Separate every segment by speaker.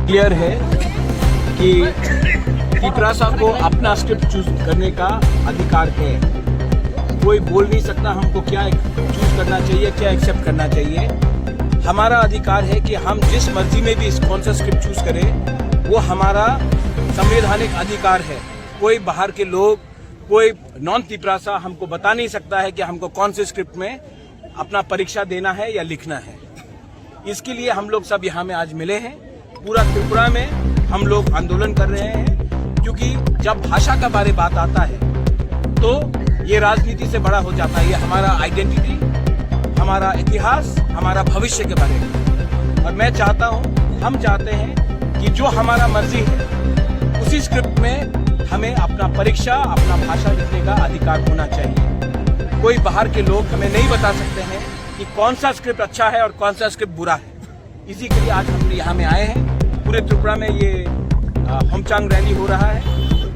Speaker 1: Clear है कि तिपरासा को अपना स्क्रिप्ट चूज करने का अधिकार है। कोई बोल नहीं सकता हमको क्या चूज करना चाहिए, क्या एक्सेप्ट करना चाहिए। हमारा अधिकार है कि हम जिस मर्जी में भी कौन सा स्क्रिप्ट चूज करें, वो हमारा संवैधानिक अधिकार है। कोई बाहर के लोग, कोई नॉन तिपरासा हमको बता नहीं सकता है कि हमको कौन से स्क्रिप्ट में अपना परीक्षा देना है या लिखना है। इसके लिए हम लोग सब यहाँ में आज मिले हैं। पूरा त्रिपुरा में हम लोग आंदोलन कर रहे हैं, क्योंकि जब भाषा का बारे बात आता है तो ये राजनीति से बड़ा हो जाता है। ये हमारा आइडेंटिटी, हमारा इतिहास, हमारा भविष्य के बारे में। और मैं चाहता हूँ, हम चाहते हैं कि जो हमारा मर्जी है उसी स्क्रिप्ट में हमें अपना परीक्षा, अपना भाषा लिखने का अधिकार होना चाहिए। कोई बाहर के लोग हमें नहीं बता सकते हैं कि कौन सा स्क्रिप्ट अच्छा है और कौन सा स्क्रिप्ट बुरा है। इसी के लिए आज हम यहाँ में आए हैं। पूरे त्रिपुरा में ये होमचांग रैली हो रहा है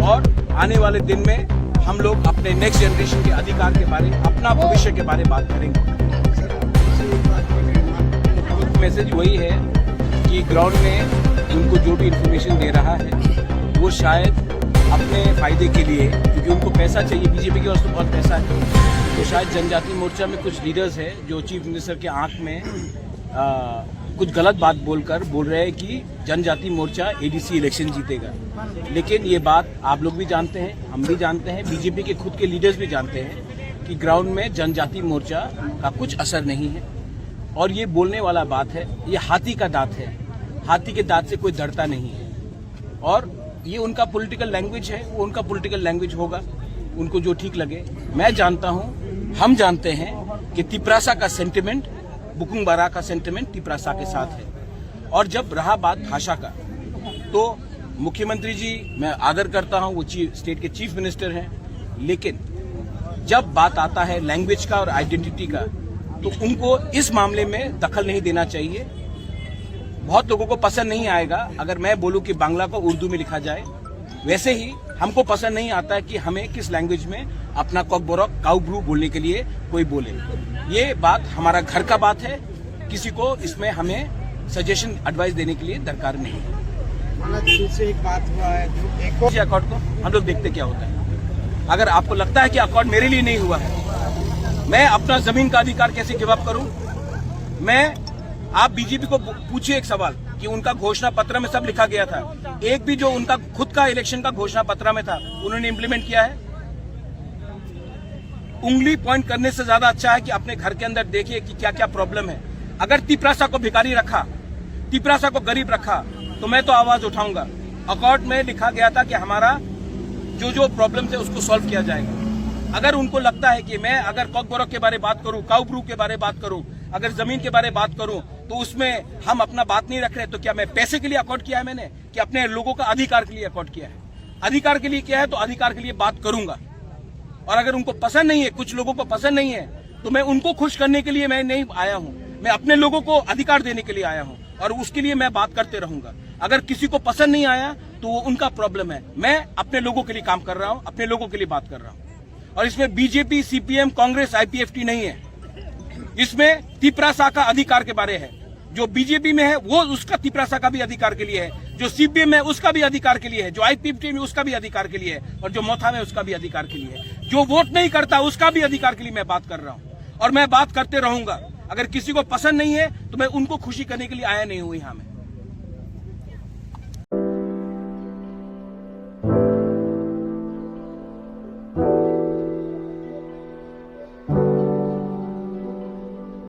Speaker 1: और आने वाले दिन में हम लोग अपने नेक्स्ट जनरेशन के अधिकार के बारे, अपना भविष्य के बारे बात करेंगे। मैसेज वही है कि ग्राउंड में इनको जो भी इंफॉर्मेशन दे रहा है वो शायद अपने फायदे के लिए, क्योंकि उनको पैसा चाहिए, बीजेपी के पास तो बहुत पैसा है, तो शायद जनजाति मोर्चा में कुछ लीडर्स है जो चीफ मिनिस्टर के आंख में कुछ गलत बात बोल रहे हैं कि जनजाति मोर्चा एडीसी इलेक्शन जीतेगा। लेकिन ये बात आप लोग भी जानते हैं, हम भी जानते हैं, बीजेपी के खुद के लीडर्स भी जानते हैं कि ग्राउंड में जनजाति मोर्चा का कुछ असर नहीं है। और ये बोलने वाला बात है, ये हाथी का दांत है। हाथी के दांत से कोई डरता नहीं है। और ये उनका पॉलिटिकल लैंग्वेज है, वो उनका पॉलिटिकल लैंग्वेज होगा, उनको जो ठीक लगे। मैं जानता हूँ, हम जानते हैं कि तिपरासा का सेंटिमेंट, बुकुंग बारा का सेंटिमेंट तिपरासा के साथ है। और जब रहा बात भाषा का, तो मुख्यमंत्री जी मैं आदर करता हूँ, वो स्टेट के चीफ मिनिस्टर हैं, लेकिन जब बात आता है लैंग्वेज का और आइडेंटिटी का, तो उनको इस मामले में दखल नहीं देना चाहिए। बहुत लोगों को पसंद नहीं आएगा अगर मैं बोलूं कि बांग्ला को उर्दू में लिखा जाए, वैसे ही हमको पसंद नहीं आता है कि हमें किस लैंग्वेज में अपना कॉकबोरक काउब्रू बोलने के लिए कोई बोले। ये बात हमारा घर का बात है, किसी को इसमें हमें सजेशन एडवाइस देने के लिए दरकार नहीं है।
Speaker 2: से एक बात हुआ है,
Speaker 1: एक अकॉर्ड को हम लोग देखते क्या होता है। अगर आपको लगता है कि अकॉर्ड मेरे लिए नहीं हुआ है, मैं अपना जमीन का अधिकार कैसे गिव अप करूं? आप बीजेपी को पूछिए एक सवाल कि उनका घोषणा पत्र में सब लिखा गया था, एक भी जो उनका खुद का इलेक्शन का घोषणा पत्र में था उन्होंने इम्प्लीमेंट किया है? उंगली पॉइंट करने से ज्यादा अच्छा है कि अपने घर के अंदर देखिए कि क्या क्या प्रॉब्लम है। अगर तिपरासा को भिखारी रखा, तिपरासा को गरीब रखा, तो मैं तो आवाज उठाऊंगा। अकॉर्ड में लिखा गया था कि हमारा जो प्रॉब्लम थे उसको सॉल्व किया जाएगा। अगर उनको लगता है कि मैं अगर कॉकबोरक के बारे बात करूं, काउब्रू के बारे बात करूं, अगर जमीन के बारे बात करूं, तो उसमें हम अपना बात नहीं रख रहे, तो क्या मैं पैसे के लिए अकॉर्ड किया है मैंने, कि अपने लोगों का अधिकार के लिए अकॉर्ड किया है? अधिकार के लिए किया है तो अधिकार के लिए बात करूंगा। और अगर उनको पसंद नहीं है, कुछ लोगों को पसंद नहीं है, तो मैं उनको खुश करने के लिए मैं नहीं आया हूं, मैं अपने लोगों को अधिकार देने के लिए आया हूं और उसके लिए मैं बात करते रहूंगा। अगर किसी को पसंद नहीं आया तो वो उनका प्रॉब्लम है। मैं अपने लोगों के लिए काम कर रहा हूं, अपने लोगों के लिए बात कर रहा हूं। और इसमें बीजेपी, सीपीएम, कांग्रेस, आईपीएफटी नहीं है। इसमें तिपरासा का अधिकार के बारे है। जो बीजेपी में है वो उसका तिपरासा का भी अधिकार के लिए है, जो सीपीएम में उसका भी अधिकार के लिए है, जो आईपीएफटी में उसका भी अधिकार के लिए है, और जो मोथा में उसका भी अधिकार के लिए है, जो वोट नहीं करता उसका भी अधिकार के लिए मैं बात कर रहा हूं और मैं बात करते रहूंगा। अगर किसी को पसंद नहीं है तो मैं उनको खुशी करने के लिए आया नहीं हूं यहाँ में।